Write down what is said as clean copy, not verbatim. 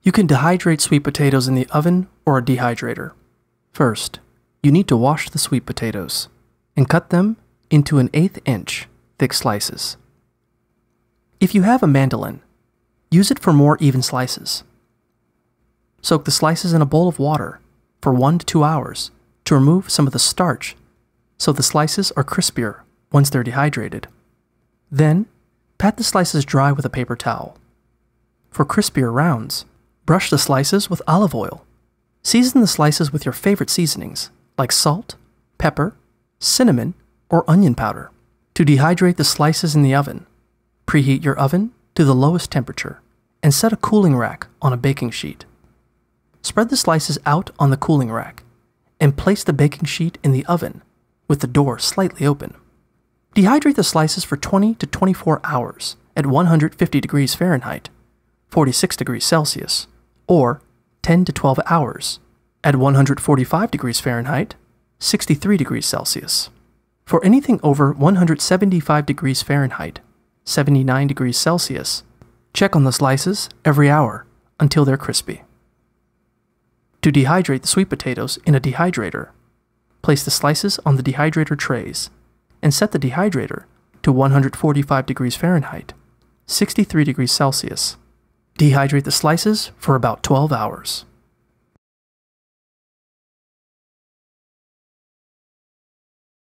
You can dehydrate sweet potatoes in the oven or a dehydrator. First, you need to wash the sweet potatoes and cut them into 1/8 inch thick slices. If you have a mandolin, use it for more even slices. Soak the slices in a bowl of water for 1 to 2 hours to remove some of the starch so the slices are crispier once they're dehydrated. Then, pat the slices dry with a paper towel. For crispier rounds, brush the slices with olive oil. Season the slices with your favorite seasonings, like salt, pepper, cinnamon, or onion powder. To dehydrate the slices in the oven, preheat your oven to the lowest temperature and set a cooling rack on a baking sheet. Spread the slices out on the cooling rack and place the baking sheet in the oven with the door slightly open. Dehydrate the slices for 20 to 24 hours at 150 degrees Fahrenheit, 46 degrees Celsius, or 10 to 12 hours at 145 degrees Fahrenheit, 63 degrees Celsius. For anything over 175 degrees Fahrenheit, 79 degrees Celsius, check on the slices every hour until they're crispy. To dehydrate the sweet potatoes in a dehydrator, place the slices on the dehydrator trays and set the dehydrator to 145 degrees Fahrenheit, 63 degrees Celsius. Dehydrate the slices for about 12 hours.